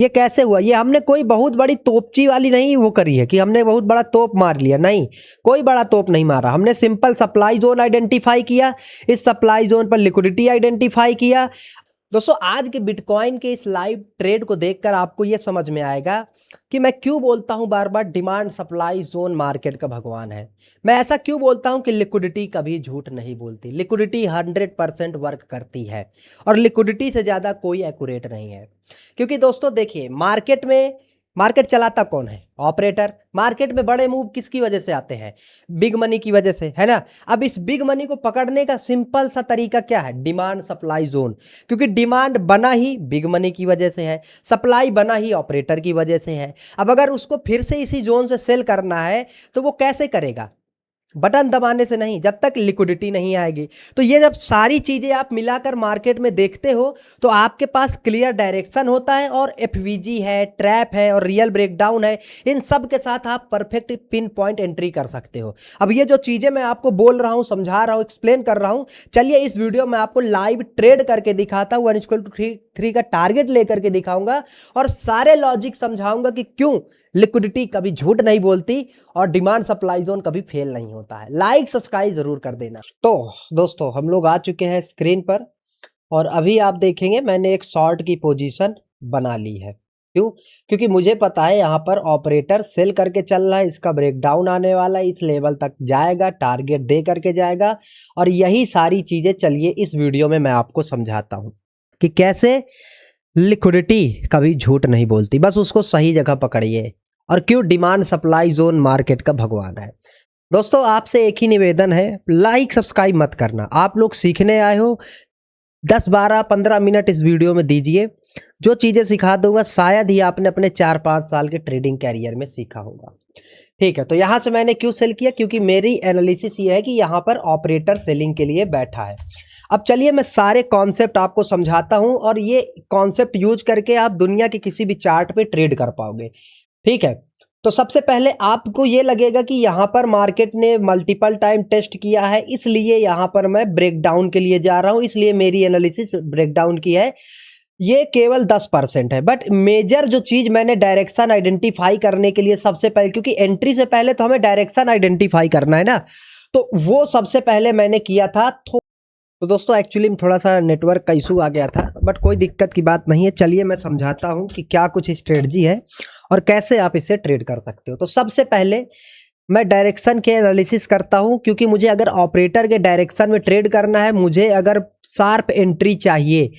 ये कैसे हुआ? ये हमने कोई बहुत बड़ी तोपची वाली नहीं वो करी है कि हमने बहुत बड़ा तोप मार लिया, नहीं, कोई बड़ा तोप नहीं मारा। हमने सिंपल सप्लाई जोन आइडेंटिफाई किया, इस सप्लाई जोन पर लिक्विडिटी आइडेंटिफाई किया। दोस्तों आज के बिटकॉइन के इस लाइव ट्रेड को देखकर आपको ये समझ में आएगा कि मैं क्यों बोलता हूं बार बार डिमांड सप्लाई जोन मार्केट का भगवान है। मैं ऐसा क्यों बोलता हूं कि लिक्विडिटी कभी झूठ नहीं बोलती। लिक्विडिटी 100% वर्क करती है और लिक्विडिटी से ज़्यादा कोई एक्यूरेट नहीं है। क्योंकि दोस्तों देखिए, मार्केट चलाता कौन है? ऑपरेटर। मार्केट में बड़े मूव किसकी वजह से आते हैं? बिग मनी की वजह से, है ना। अब इस बिग मनी को पकड़ने का सिंपल सा तरीका क्या है? Demand supply zone. क्योंकि डिमांड बना ही बिग मनी की वजह से है, सप्लाई बना ही ऑपरेटर की वजह से है। अब अगर उसको फिर से इसी जोन से सेल करना है तो वो कैसे करेगा? बटन दबाने से नहीं, जब तक लिक्विडिटी नहीं आएगी। तो ये जब सारी चीज़ें आप मिलाकर मार्केट में देखते हो तो आपके पास क्लियर डायरेक्शन होता है और एफवीजी है, ट्रैप है और रियल ब्रेकडाउन है। इन सब के साथ आप परफेक्ट पिन पॉइंट एंट्री कर सकते हो। अब ये जो चीज़ें मैं आपको बोल रहा हूँ, समझा रहा हूँ, एक्सप्लेन कर रहा हूँ, चलिए इस वीडियो में आपको लाइव ट्रेड करके दिखाता हूँ। 1:3 का टारगेट लेकर के दिखाऊंगा और सारे लॉजिक समझाऊंगा कि क्यों लिक्विडिटी कभी झूठ नहीं बोलती और डिमांड सप्लाई जोन कभी फेल नहीं होता है। लाइक सब्सक्राइब जरूर कर देना। तो दोस्तों हम लोग आ चुके हैं स्क्रीन पर और अभी आप देखेंगे मैंने एक शॉर्ट की पोजीशन बना ली है। क्यों? क्योंकि मुझे पता है यहाँ पर ऑपरेटर सेल करके चल रहा है, इसका ब्रेकडाउन आने वाला है, इस लेवल तक जाएगा, टारगेट दे करके जाएगा। और यही सारी चीजें चलिए इस वीडियो में मैं आपको समझाता हूँ कि कैसे लिक्विडिटी कभी झूठ नहीं बोलती। बस उसको सही जगह पकड़िए और क्यों डिमांड सप्लाई जोन मार्केट का भगवान है। दोस्तों आपसे एक ही निवेदन है, लाइक सब्सक्राइब मत करना। आप लोग सीखने आए हो, 10 12 15 मिनट इस वीडियो में दीजिए। जो चीज़ें सिखा दूंगा शायद ही आपने अपने 4-5 साल के ट्रेडिंग कैरियर में सीखा होगा। ठीक है, तो यहाँ से मैंने क्यों सेल किया? क्योंकि मेरी एनालिसिस ये है कि यहाँ पर ऑपरेटर सेलिंग के लिए बैठा है। अब चलिए मैं सारे कॉन्सेप्ट आपको समझाता हूँ और ये कॉन्सेप्ट यूज करके आप दुनिया के किसी भी चार्ट पे ट्रेड कर पाओगे। ठीक है, तो सबसे पहले आपको ये लगेगा कि यहाँ पर मार्केट ने मल्टीपल टाइम टेस्ट किया है, इसलिए यहाँ पर मैं ब्रेकडाउन के लिए जा रहा हूँ, इसलिए मेरी एनालिसिस ब्रेकडाउन की है। ये केवल 10% है, बट मेजर जो चीज मैंने डायरेक्शन आइडेंटिफाई करने के लिए सबसे पहले, क्योंकि एंट्री से पहले तो हमें डायरेक्शन आइडेंटिफाई करना है ना, तो वो सबसे पहले मैंने किया था। तो दोस्तों एक्चुअली में थोड़ा सा नेटवर्क का इशू आ गया था, बट कोई दिक्कत की बात नहीं है। चलिए मैं समझाता हूँ कि क्या कुछ स्ट्रेटजी है और कैसे आप इसे ट्रेड कर सकते हो। तो सबसे पहले मैं डायरेक्शन के एनालिसिस करता हूँ, क्योंकि मुझे अगर ऑपरेटर के डायरेक्शन में ट्रेड करना है, मुझे अगर शार्प एंट्री चाहिए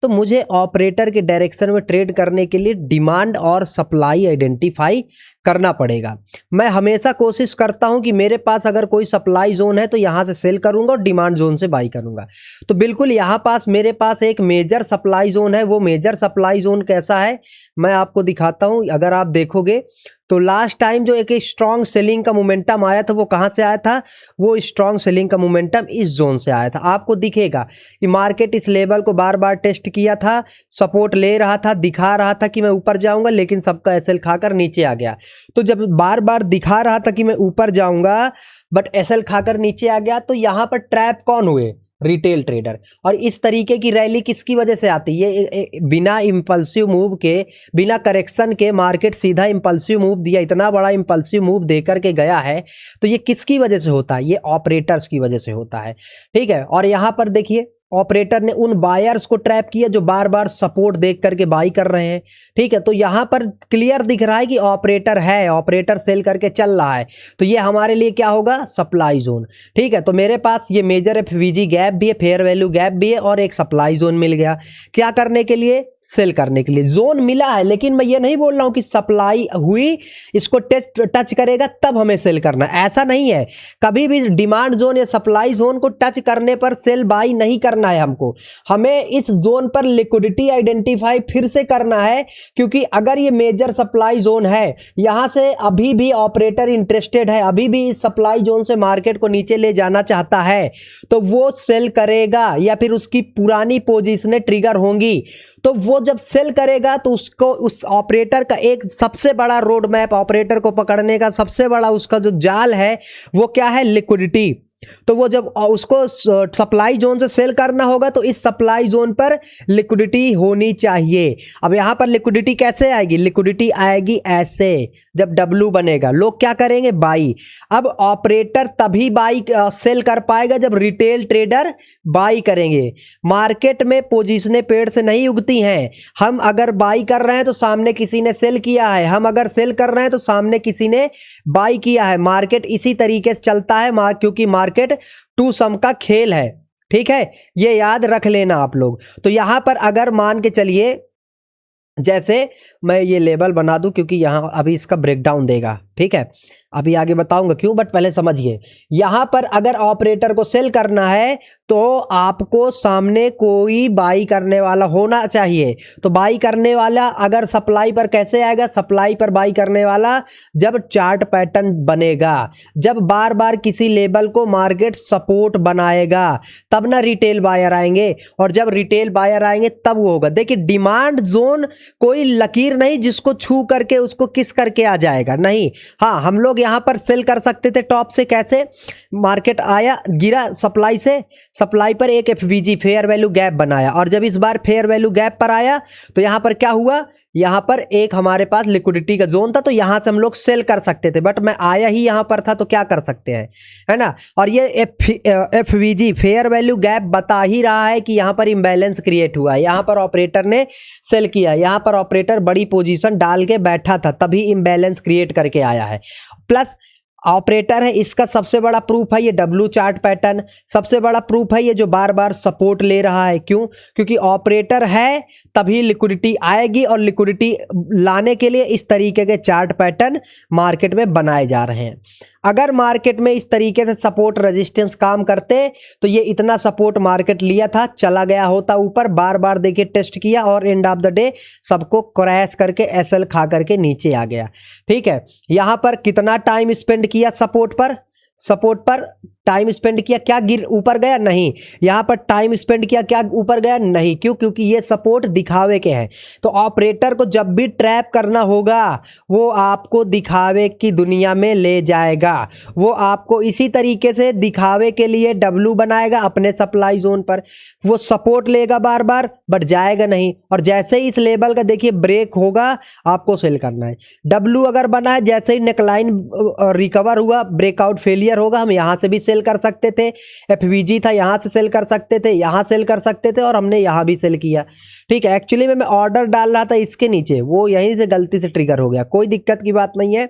तो मुझे ऑपरेटर के डायरेक्शन में ट्रेड करने के लिए डिमांड और सप्लाई आइडेंटिफाई करना पड़ेगा। मैं हमेशा कोशिश करता हूं कि मेरे पास अगर कोई सप्लाई जोन है तो यहां से सेल करूंगा और डिमांड जोन से बाई करूंगा। तो बिल्कुल यहां पास मेरे पास एक मेजर सप्लाई जोन है। वो मेजर सप्लाई जोन कैसा है मैं आपको दिखाता हूं। अगर आप देखोगे तो लास्ट टाइम जो एक स्ट्रॉन्ग सेलिंग का मोमेंटम आया था वो कहां से आया था? वो स्ट्रॉन्ग सेलिंग का मोमेंटम इस जोन से आया था। आपको दिखेगा कि मार्केट इस लेवल को बार बार टेस्ट किया था, सपोर्ट ले रहा था, दिखा रहा था कि मैं ऊपर जाऊंगा, लेकिन सबका एसएल खाकर नीचे आ गया। तो जब बार बार दिखा रहा था कि मैं ऊपर जाऊंगा बट एसएल खाकर नीचे आ गया, तो यहां पर ट्रैप कौन हुए? Retail trader. और इस तरीके की रैली किसकी वजह से आती है? ये बिना इंपल्सिव मूव के, बिना करेक्शन के मार्केट सीधा इंपल्सिव मूव दिया, इतना बड़ा इंपल्सिव मूव देकर के गया है। तो ये किसकी वजह से होता है? ये ऑपरेटर्स की वजह से होता है। ठीक है, और यहां पर देखिए ऑपरेटर ने उन बायर्स को ट्रैप किया जो बार बार सपोर्ट देख करके बाई कर रहे हैं। ठीक है, तो यहां पर क्लियर दिख रहा है कि ऑपरेटर है, ऑपरेटर सेल करके चल रहा है, तो ये हमारे लिए क्या होगा? Supply zone. ठीक है, तो मेरे पास ये मेजर एफवीजी गैप भी है, फेयर वैल्यू गैप भी है और एक सप्लाई जोन मिल गया। क्या करने के लिए? सेल करने के लिए। जोन मिला है, लेकिन मैं ये नहीं बोल रहा हूं कि सप्लाई हुई, इसको टच करेगा तब हमें सेल करना, ऐसा नहीं है। कभी भी डिमांड जोन या सप्लाई जोन को टच करने पर सेल बाई नहीं करना है हमको। हमें इस जोन पर लिक्विडिटी आइडेंटिफाई फिर से करना है, क्योंकि अगर ये मेजर सप्लाई जोन है, यहां से अभी भी ऑपरेटर इंटरेस्टेड है, अभी भी इस सप्लाई जोन से मार्केट को नीचे ले जाना चाहता है, तो वो सेल करेगा या फिर उसकी पुरानी पोजीशनें ट्रिगर होंगी। तो वो जब सेल करेगा तो उसको, उस ऑपरेटर का एक सबसे बड़ा रोड मैप, ऑपरेटर को पकड़ने का सबसे बड़ा उसका जो जाल है वो क्या है? लिक्विडिटी। तो वो जब उसको सप्लाई जोन से सेल करना होगा तो इस सप्लाई जोन पर लिक्विडिटी होनी चाहिए। अब यहां पर लिक्विडिटी कैसे आएगी? लिक्विडिटी आएगी ऐसे, जब डब्ल्यू बनेगा लोग क्या करेंगे? बाई। अब ऑपरेटर तभी बाई सेल कर पाएगा जब रिटेल ट्रेडर बाई करेंगे। मार्केट में पोजीशनें पेड़ से नहीं उगती हैं। हम अगर बाई कर रहे हैं तो सामने किसी ने सेल किया है, हम अगर सेल कर रहे हैं तो सामने किसी ने बाई किया है। मार्केट इसी तरीके से चलता है, क्योंकि मार्केट टू सम का खेल है। ठीक है, ये याद रख लेना आप लोग। तो यहां पर अगर मान के चलिए, जैसे मैं ये लेबल बना दूं क्योंकि यहां अभी इसका ब्रेकडाउन देगा, ठीक है, अभी आगे बताऊंगा क्यों, बट पहले समझिए। यहां पर अगर ऑपरेटर को सेल करना है तो आपको सामने कोई बाई करने वाला होना चाहिए। तो बाई करने वाला अगर सप्लाई पर कैसे आएगा? सप्लाई पर बाई करने वाला जब चार्ट पैटर्न बनेगा, जब बार बार किसी लेवल को मार्केट सपोर्ट बनाएगा, तब ना रिटेल बायर आएंगे। और जब रिटेल बायर आएंगे तब वो होगा। देखिए, डिमांड जोन कोई लकीर नहीं जिसको छू करके उसको किस करके आ जाएगा, नहीं। हाँ, हम लोग यहां पर सेल कर सकते थे टॉप से। कैसे? मार्केट आया, गिरा सप्लाई से, सप्लाई पर एक एफवीजी फेयर वैल्यू गैप बनाया, और जब इस बार फेयर वैल्यू गैप पर आया तो यहां पर क्या हुआ? यहां पर एक हमारे पास लिक्विडिटी का जोन था, तो यहां से हम लोग सेल कर सकते थे, बट मैं आया ही यहां पर था तो क्या कर सकते हैं, है ना। और ये एफवीजी फेयर वैल्यू गैप बता ही रहा है कि यहां पर इंबैलेंस क्रिएट हुआ है। यहां पर ऑपरेटर ने सेल किया, यहां पर ऑपरेटर बड़ी पोजीशन डाल के बैठा था, तभी इंबैलेंस क्रिएट करके आया है। प्लस ऑपरेटर है, इसका सबसे बड़ा प्रूफ है ये डब्ल्यू चार्ट पैटर्न, सबसे बड़ा प्रूफ है ये जो बार बार सपोर्ट ले रहा है। क्यों? क्योंकि ऑपरेटर है तभी लिक्विडिटी आएगी, और लिक्विडिटी लाने के लिए इस तरीके के चार्ट पैटर्न मार्केट में बनाए जा रहे हैं। अगर मार्केट में इस तरीके से सपोर्ट रेजिस्टेंस काम करते तो ये इतना सपोर्ट मार्केट लिया था, चला गया होता ऊपर, बार बार देखिए टेस्ट किया और एंड ऑफ द डे सबको क्रैश करके एसएल खा करके नीचे आ गया। ठीक है, यहां पर कितना टाइम स्पेंड किया सपोर्ट पर टाइम स्पेंड किया, क्या गिर ऊपर गया? नहीं। यहां पर टाइम स्पेंड किया, क्या ऊपर गया? नहीं। क्यों? क्योंकि ये सपोर्ट दिखावे के हैं। तो ऑपरेटर को जब भी ट्रैप करना होगा वो आपको दिखावे की दुनिया में ले जाएगा। वो आपको इसी तरीके से दिखावे के लिए डब्ल्यू बनाएगा अपने सप्लाई जोन पर, वो सपोर्ट लेगा बार बार, बट जाएगा नहीं। और जैसे ही इस लेवल का देखिए ब्रेक होगा आपको सेल करना है। डब्ल्यू अगर बना है, जैसे ही नेकलाइन रिकवर हुआ, ब्रेकआउट फेलियर होगा, हम यहां से भी सेल कर सकते थे। एफवीजी था, यहां से सेल कर सकते थे, यहां सेल कर सकते थे, और हमने यहां भी सेल किया। ठीक है, एक्चुअली में मैं ऑर्डर डाल रहा था इसके नीचे, वो यहीं से गलती से ट्रिगर हो गया। कोई दिक्कत की बात नहीं है,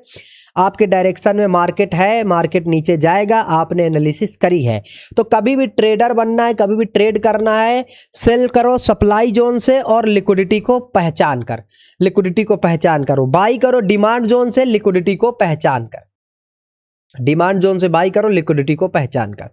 आपके डायरेक्शन में मार्केट है, मार्केट नीचे जाएगा, आपने एनालिसिस करी है। तो कभी भी ट्रेडर बनना है, कभी भी ट्रेड करना है, सेल करो सप्लाई जोन से और लिक्विडिटी को पहचान करो। बाई करो डिमांड जोन से, लिक्विडिटी को पहचान कर। डिमांड जोन से बाई करो, लिक्विडिटी को पहचान कर,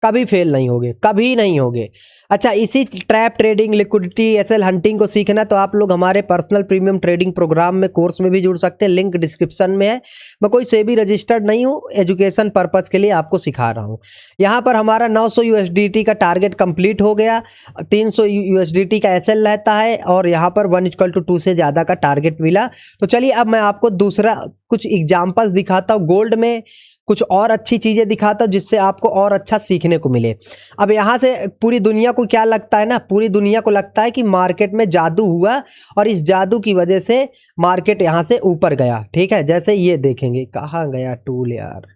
कभी फेल नहीं होगे, कभी नहीं होगे। अच्छा, इसी trap trading, liquidity, SL hunting को सीखना तो आप लोग हमारे पर्सनल प्रीमियम ट्रेडिंग प्रोग्राम में, कोर्स में भी जुड़ सकते हैं, लिंक डिस्क्रिप्शन में है। मैं कोई सेबी रजिस्टर्ड नहीं हूँ, एजुकेशन पर्पस के लिए आपको सिखा रहा हूँ। यहाँ पर हमारा 900 यूएसडीटी का टारगेट कंप्लीट हो गया, 300 यूएसडीटी का एसएल रहता है, और यहाँ पर 1:2 से ज़्यादा का टारगेट मिला। तो चलिए अब मैं आपको दूसरा कुछ एग्जाम्पल्स दिखाता हूँ, गोल्ड में कुछ और अच्छी चीज़ें दिखाता हूं जिससे आपको और अच्छा सीखने को मिले। अब यहाँ से पूरी दुनिया को क्या लगता है ना, पूरी दुनिया को लगता है कि मार्केट में जादू हुआ और इस जादू की वजह से मार्केट यहाँ से ऊपर गया। ठीक है, जैसे ये देखेंगे, कहाँ गया टूल यार।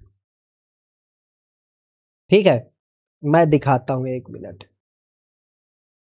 ठीक है, मैं दिखाता हूँ, 1 मिनट।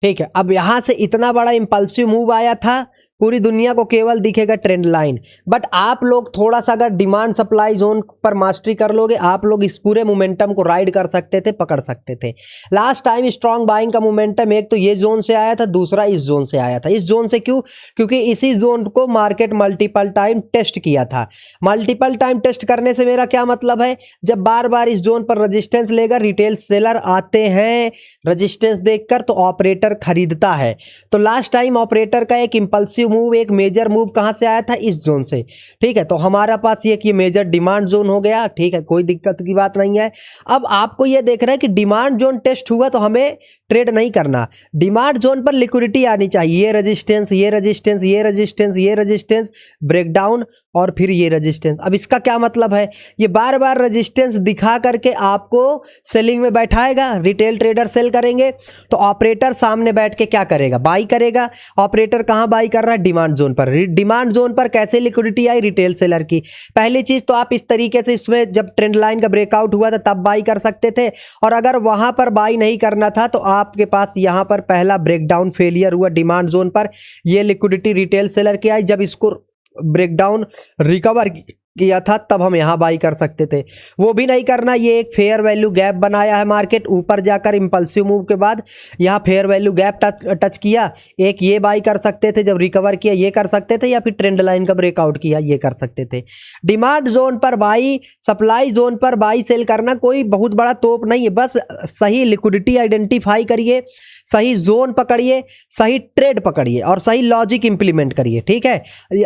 ठीक है, अब यहाँ से इतना बड़ा इंपल्सिव मूव आया था, पूरी दुनिया को केवल दिखेगा ट्रेंड लाइन, बट आप लोग थोड़ा सा अगर डिमांड सप्लाई जोन पर मास्टरी कर लोगे, आप लोग इस पूरे मोमेंटम को राइड कर सकते थे, पकड़ सकते थे। लास्ट टाइम स्ट्रॉन्ग बाइंग का मोमेंटम एक तो ये जोन से आया था, दूसरा इस जोन से आया था। इस जोन से क्यों? क्योंकि इसी जोन को मार्केट मल्टीपल टाइम टेस्ट किया था। मल्टीपल टाइम टेस्ट करने से मेरा क्या मतलब है, जब बार बार इस जोन पर रजिस्टेंस लेगा, रिटेल सेलर आते हैं रजिस्टेंस देखकर, तो ऑपरेटर खरीदता है। तो लास्ट टाइम ऑपरेटर का एक इंपल्सिव मूव, एक मेजर मूव कहां से आया था? इस जोन से। ठीक है, तो हमारा पास ये मेजर डिमांड जोन हो गया। ठीक है, कोई दिक्कत की बात नहीं है। अब आपको ये देखना है कि डिमांड जोन टेस्ट हुआ तो हमें ट्रेड नहीं करना, डिमांड जोन पर लिक्विडिटी आनी चाहिए। ये रेजिस्टेंस, ये रेजिस्टेंस, ये रेजिस्टेंस, ये रेजिस्टेंस, ब्रेकडाउन, और फिर ये रेजिस्टेंस। अब इसका क्या मतलब है, ये बार बार रेजिस्टेंस दिखा करके आपको सेलिंग में बैठाएगा। रिटेल ट्रेडर सेल करेंगे तो ऑपरेटर सामने बैठ के क्या करेगा, बाई करेगा। ऑपरेटर कहाँ बाई कर रहा है, डिमांड जोन पर। डिमांड जोन पर कैसे लिक्विडिटी आई, रिटेल सेलर की। पहली चीज तो आप इस तरीके से इसमें जब ट्रेंड लाइन का ब्रेकआउट हुआ था तब बाई कर सकते थे, और अगर वहां पर बाई नहीं करना था तो आपके पास यहां पर पहला ब्रेकडाउन फेलियर हुआ डिमांड जोन पर, ये लिक्विडिटी रिटेल सेलर की आई। जब इसको ब्रेकडाउन रिकवर किया था तब हम यहाँ बाई कर सकते थे। वो भी नहीं करना, ये एक फेयर वैल्यू गैप बनाया है मार्केट, ऊपर जाकर इंपल्सिव मूव के बाद यहाँ फेयर वैल्यू गैप टच किया, एक ये बाई कर सकते थे, जब रिकवर किया ये कर सकते थे, या फिर ट्रेंड लाइन का ब्रेकआउट किया ये कर सकते थे। डिमांड जोन पर बाई, सप्लाई जोन पर बाई सेल करना कोई बहुत बड़ा तोप नहीं है, बस सही लिक्विडिटी आइडेंटिफाई करिए, सही जोन पकड़िए, सही ट्रेड पकड़िए और सही लॉजिक इंप्लीमेंट करिए। ठीक है,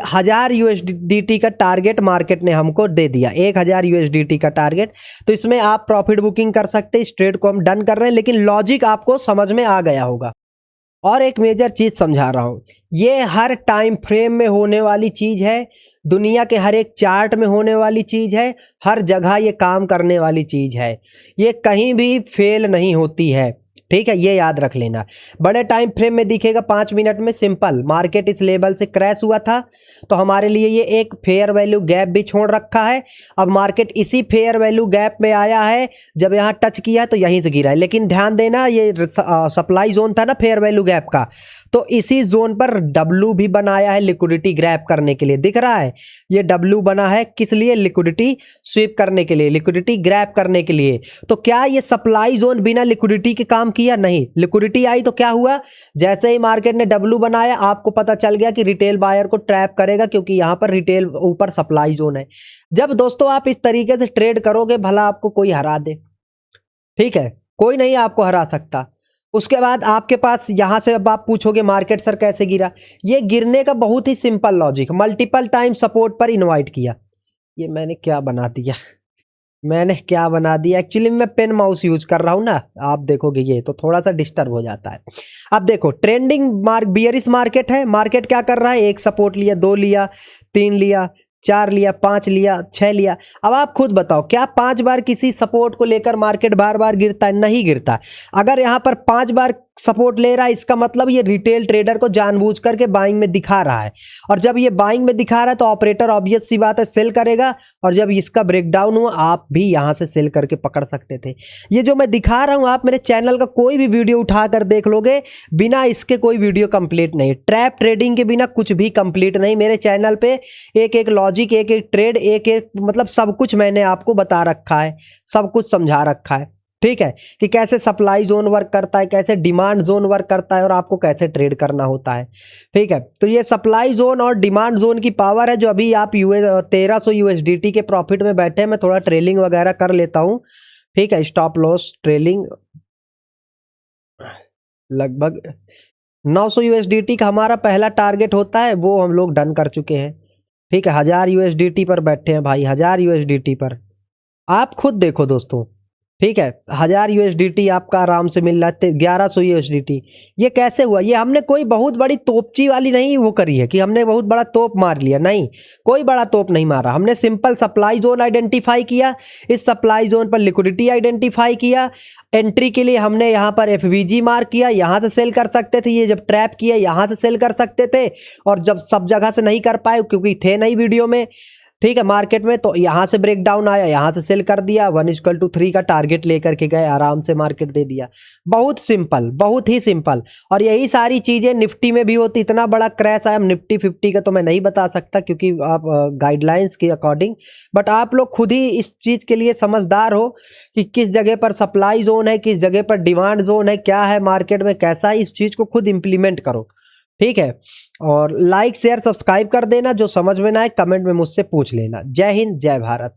1000 USDT का टारगेट मार्केट ने हमको दे दिया, 1000 USDT का टारगेट, तो इसमें आप प्रॉफिट बुकिंग कर सकते हैं। इस ट्रेड को हम डन कर रहे हैं, लेकिन लॉजिक आपको समझ में आ गया होगा। और एक मेजर चीज समझा रहा हूं, ये हर टाइम फ्रेम में होने वाली चीज है, दुनिया के हर एक चार्ट में होने वाली चीज है, हर जगह ये काम करने वाली चीज है, ये कहीं भी फेल नहीं होती है। ठीक है, ये याद रख लेना। बड़े टाइम फ्रेम में दिखेगा 5 मिनट में, सिंपल मार्केट इस लेवल से क्रैश हुआ था तो हमारे लिए ये एक फेयर वैल्यू गैप भी छोड़ रखा है। अब मार्केट इसी फेयर वैल्यू गैप में आया है, जब यहाँ टच किया तो यहीं से गिरा है, लेकिन ध्यान देना ये सप्लाई जोन था ना फेयर वैल्यू गैप का, तो इसी जोन पर डब्ल्यू भी बनाया है लिक्विडिटी ग्रैब करने के लिए। दिख रहा है ये डब्ल्यू बना है किस लिए, लिक्विडिटी स्वीप करने के लिए, लिक्विडिटी ग्रैब करने के लिए। तो क्या ये सप्लाई जोन बिना लिक्विडिटी के काम किया, नहीं। लिक्विडिटी आई तो क्या हुआ, जैसे ही मार्केट ने डब्ल्यू बनाया आपको पता चल गया कि रिटेल बायर को ट्रैप करेगा, क्योंकि यहां पर रिटेल ऊपर सप्लाई जोन है। जब दोस्तों आप इस तरीके से ट्रेड करोगे, भला आपको कोई हरा दे, ठीक है, कोई नहीं आपको हरा सकता। उसके बाद आपके पास यहां से अब आप पूछोगे मार्केट सर कैसे गिरा, ये गिरने का बहुत ही simple logic, multiple time support पर इनवाइट किया। ये मैंने क्या बना दिया, एक्चुअली मैं पेन माउस यूज कर रहा हूं ना, आप देखोगे ये तो थोड़ा सा डिस्टर्ब हो जाता है। अब देखो ट्रेंडिंग बियरिश मार्केट है, मार्केट क्या कर रहा है, एक सपोर्ट लिया, 2 लिया, 3 लिया, 4 लिया, 5 लिया, 6 लिया। अब आप खुद बताओ, क्या 5 बार किसी सपोर्ट को लेकर मार्केट बार बार गिरता है, नहीं गिरता। अगर यहाँ पर 5 बार सपोर्ट ले रहा है, इसका मतलब ये रिटेल ट्रेडर को जानबूझ करके बाइंग में दिखा रहा है, और जब ये बाइंग में दिखा रहा है तो ऑपरेटर ऑब्वियस सी बात है सेल करेगा, और जब इसका ब्रेकडाउन हुआ आप भी यहां से सेल करके पकड़ सकते थे। ये जो मैं दिखा रहा हूं, आप मेरे चैनल का कोई भी वीडियो उठाकर देख लोगे, बिना इसके कोई वीडियो कंप्लीट नहीं, ट्रैप ट्रेडिंग के बिना कुछ भी कंप्लीट नहीं। मेरे चैनल पे एक एक लॉजिक, एक एक ट्रेड, एक एक मतलब सब कुछ मैंने आपको बता रखा है, सब कुछ समझा रखा है। ठीक है, कि कैसे सप्लाई जोन वर्क करता है, कैसे डिमांड जोन वर्क करता है, और आपको कैसे ट्रेड करना होता है। ठीक है, तो ये सप्लाई जोन और डिमांड जोन की पावर है, जो अभी आप 1300 USDT के प्रॉफिट में बैठे हैं। मैं थोड़ा ट्रेलिंग वगैरह कर लेता हूं। ठीक है, स्टॉप लॉस ट्रेलिंग लगभग 900 USDT का हमारा पहला टारगेट होता है, वो हम लोग डन कर चुके हैं। ठीक है, 1000 USDT पर बैठे हैं भाई, 1000 USDT पर आप खुद देखो दोस्तों। ठीक है, 1000 USDT आपका आराम से मिल रहा है, 1100 USDT। ये कैसे हुआ, ये हमने कोई बहुत बड़ी तोपची वाली नहीं वो करी है कि हमने बहुत बड़ा तोप मार लिया, नहीं, कोई बड़ा तोप नहीं मारा। हमने सिंपल सप्लाई जोन आइडेंटिफाई किया, इस सप्लाई जोन पर लिक्विडिटी आइडेंटिफाई किया, एंट्री के लिए हमने यहाँ पर FVG मार्क किया, यहाँ से सेल कर सकते थे, ये जब ट्रैप किया यहाँ से सेल कर सकते थे, और जब सब जगह से नहीं कर पाए क्योंकि थे नहीं वीडियो में, ठीक है, मार्केट में, तो यहाँ से ब्रेक डाउन आया, यहाँ से सेल कर दिया, 1:3 का टारगेट लेकर के गए, आराम से मार्केट दे दिया। बहुत सिंपल, बहुत ही सिंपल। और यही सारी चीज़ें निफ्टी में भी होती। इतना बड़ा क्रैश आया निफ्टी 50 का तो मैं नहीं बता सकता क्योंकि आप गाइडलाइंस के अकॉर्डिंग, बट आप लोग खुद ही इस चीज़ के लिए समझदार हो कि किस जगह पर सप्लाई जोन है, किस जगह पर डिमांड जोन है, क्या है मार्केट में, कैसा है, इस चीज़ को खुद इम्प्लीमेंट करो। ठीक है, और लाइक शेयर सब्सक्राइब कर देना, जो समझ में ना आए कमेंट में मुझसे पूछ लेना। जय हिंद, जय भारत।